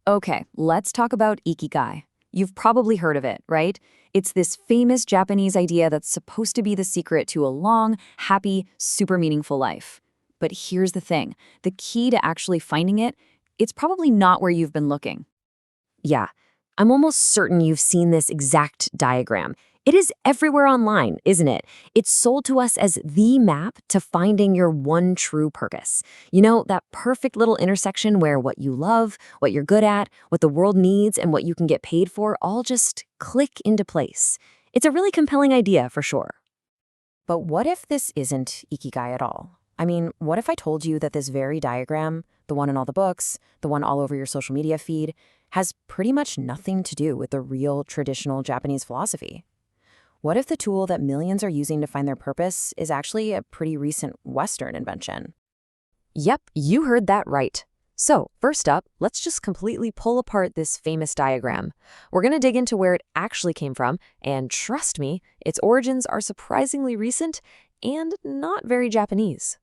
Okay, let's talk about Ikigai. You've probably heard of it, right? It's this famous Japanese idea that's supposed to be the secret to a long, happy, super meaningful life. But here's the thing. The key to actually finding it, it's probably not where you've been looking. Yeah, I'm almost certain you've seen this exact diagram. It is everywhere online, isn't it? It's sold to us as the map to finding your one true purpose. You know, that perfect little intersection where what you love, what you're good at, what the world needs, and what you can get paid for all just click into place. It's a really compelling idea for sure. But what if this isn't Ikigai at all? I mean, what if I told you that this very diagram, the one in all the books, the one all over your social media feed, has pretty much nothing to do with the real traditional Japanese philosophy? What if the tool that millions are using to find their purpose is actually a pretty recent Western invention? Yep, you heard that right. So, first up, let's just completely pull apart this famous diagram. We're going to dig into where it actually came from, and trust me, its origins are surprisingly recent and not very Japanese.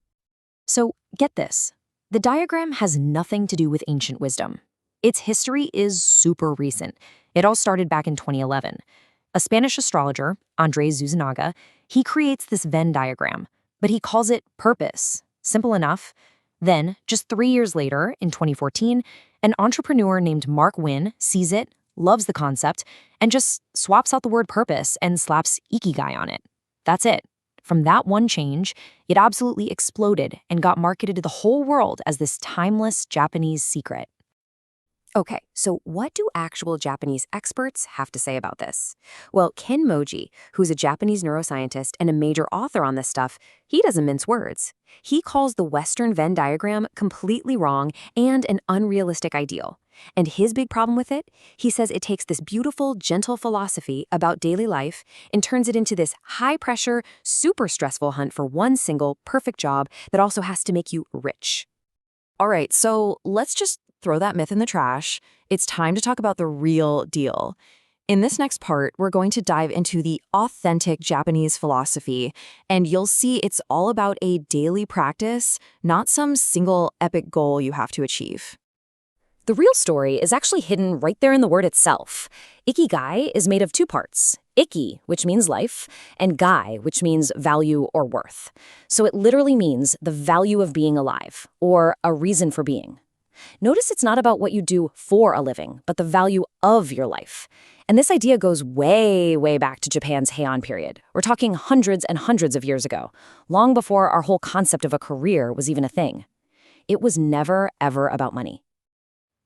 So, get this. The diagram has nothing to do with ancient wisdom. Its history is super recent. It all started back in 2011. A Spanish astrologer, Andres Zuzunaga, he creates this Venn diagram, but he calls it purpose. Simple enough. Then, just 3 years later, in 2014, an entrepreneur named Mark Wynn sees it, loves the concept, and just swaps out the word purpose and slaps Ikigai on it. That's it. From that one change, it absolutely exploded and got marketed to the whole world as this timeless Japanese secret. Okay, so what do actual Japanese experts have to say about this? Well, Ken Mogi, who's a Japanese neuroscientist and a major author on this stuff, he doesn't mince words. He calls the Western Venn diagram completely wrong and an unrealistic ideal. And his big problem with it, he says it takes this beautiful, gentle philosophy about daily life and turns it into this high-pressure, super stressful hunt for one single, perfect job that also has to make you rich. All right, so let's just throw that myth in the trash. It's time to talk about the real deal. In this next part, we're going to dive into the authentic Japanese philosophy, and you'll see it's all about a daily practice, not some single epic goal you have to achieve. The real story is actually hidden right there in the word itself. Ikigai is made of two parts. Iki, which means life, and gai, which means value or worth. So it literally means the value of being alive, or a reason for being. Notice it's not about what you do for a living, but the value of your life. And this idea goes way, way back to Japan's Heian period. We're talking hundreds and hundreds of years ago, long before our whole concept of a career was even a thing. It was never, ever about money.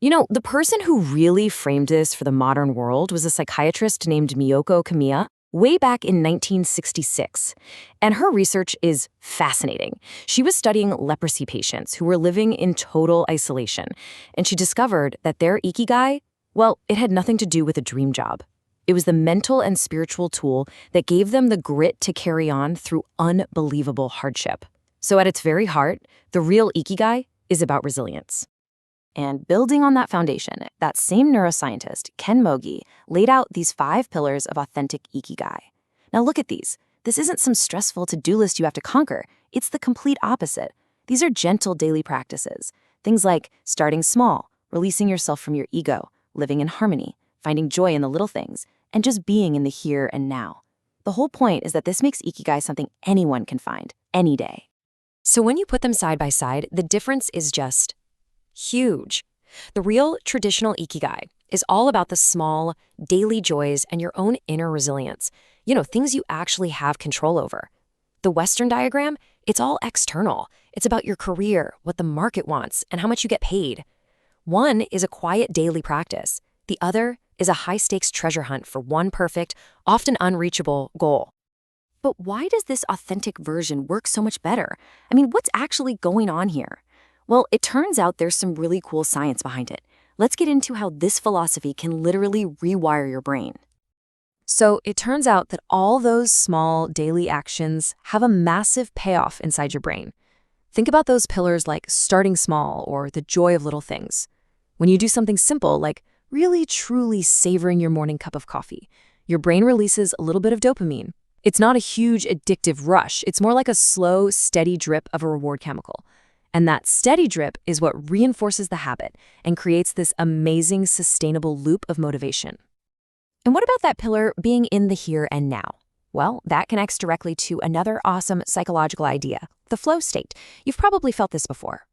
You know, the person who really framed this for the modern world was a psychiatrist named Mieko Kamiya way back in 1966. And her research is fascinating. She was studying leprosy patients who were living in total isolation. And she discovered that their Ikigai, well, it had nothing to do with a dream job. It was the mental and spiritual tool that gave them the grit to carry on through unbelievable hardship. So at its very heart, the real Ikigai is about resilience. And building on that foundation, that same neuroscientist, Ken Mogi, laid out these 5 pillars of authentic Ikigai. Now look at these. This isn't some stressful to-do list you have to conquer. It's the complete opposite. These are gentle daily practices. Things like starting small, releasing yourself from your ego, living in harmony, finding joy in the little things, and just being in the here and now. The whole point is that this makes Ikigai something anyone can find, any day. So when you put them side by side, the difference is just huge. The real traditional Ikigai is all about the small, daily joys and your own inner resilience. You know, things you actually have control over. The Western diagram, it's all external. It's about your career, what the market wants, and how much you get paid. One is a quiet daily practice. The other is a high-stakes treasure hunt for one perfect, often unreachable goal. But why does this authentic version work so much better? I mean, what's actually going on here? Well, it turns out there's some really cool science behind it. Let's get into how this philosophy can literally rewire your brain. So it turns out that all those small daily actions have a massive payoff inside your brain. Think about those pillars like starting small or the joy of little things. When you do something simple like really truly savoring your morning cup of coffee, your brain releases a little bit of dopamine. It's not a huge addictive rush. It's more like a slow, steady drip of a reward chemical. And that steady drip is what reinforces the habit and creates this amazing, sustainable loop of motivation. And what about that pillar being in the here and now? Well, that connects directly to another awesome psychological idea, the flow state. You've probably felt this before.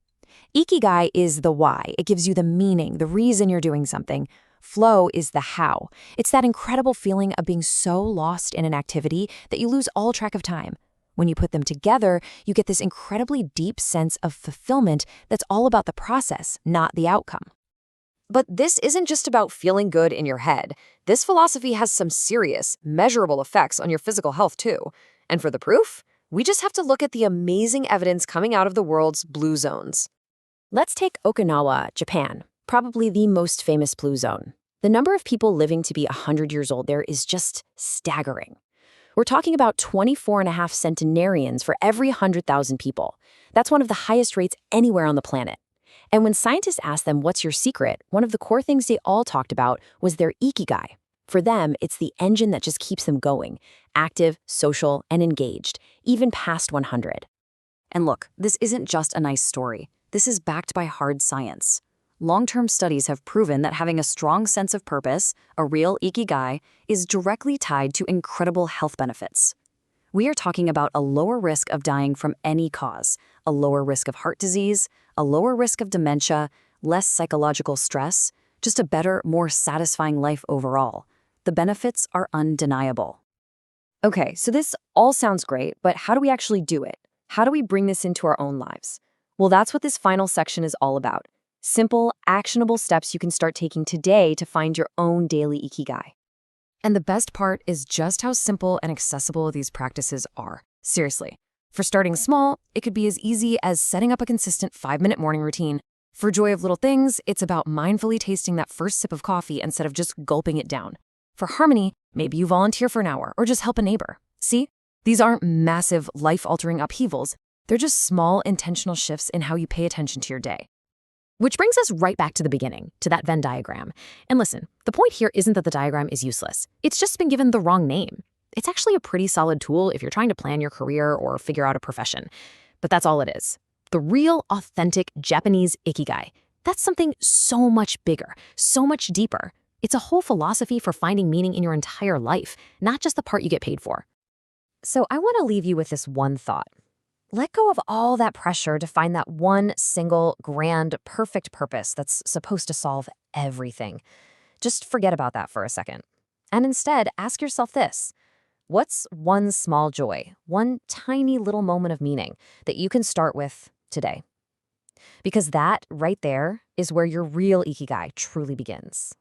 Ikigai is the why. It gives you the meaning, the reason you're doing something. Flow is the how. It's that incredible feeling of being so lost in an activity that you lose all track of time. When you put them together, you get this incredibly deep sense of fulfillment that's all about the process, not the outcome. But this isn't just about feeling good in your head. This philosophy has some serious, measurable effects on your physical health too. And for the proof, we just have to look at the amazing evidence coming out of the world's blue zones. Let's take Okinawa, Japan, probably the most famous blue zone. The number of people living to be 100 years old there is just staggering. We're talking about 24.5 centenarians for every 100,000 people. That's one of the highest rates anywhere on the planet. And when scientists asked them what's your secret, one of the core things they all talked about was their Ikigai. For them, it's the engine that just keeps them going, active, social, and engaged, even past 100. And look, this isn't just a nice story. This is backed by hard science. Long-term studies have proven that having a strong sense of purpose, a real Ikigai, is directly tied to incredible health benefits. We are talking about a lower risk of dying from any cause, a lower risk of heart disease, a lower risk of dementia, less psychological stress, just a better, more satisfying life overall. The benefits are undeniable. Okay, so this all sounds great, but how do we actually do it? How do we bring this into our own lives? Well, that's what this final section is all about. Simple, actionable steps you can start taking today to find your own daily Ikigai. And the best part is just how simple and accessible these practices are. Seriously. For starting small, it could be as easy as setting up a consistent 5-minute morning routine. For joy of little things, it's about mindfully tasting that first sip of coffee instead of just gulping it down. For harmony, maybe you volunteer for an hour or just help a neighbor. See? These aren't massive, life-altering upheavals. They're just small, intentional shifts in how you pay attention to your day. Which brings us right back to the beginning, to that Venn diagram. And listen, the point here isn't that the diagram is useless. It's just been given the wrong name. It's actually a pretty solid tool if you're trying to plan your career or figure out a profession. But that's all it is. The real, authentic Japanese Ikigai. That's something so much bigger, so much deeper. It's a whole philosophy for finding meaning in your entire life, not just the part you get paid for. So I want to leave you with this one thought. Let go of all that pressure to find that one single, grand, perfect purpose that's supposed to solve everything. Just forget about that for a second. And instead, ask yourself this. What's one small joy, one tiny little moment of meaning that you can start with today? Because that, right there, is where your real Ikigai truly begins.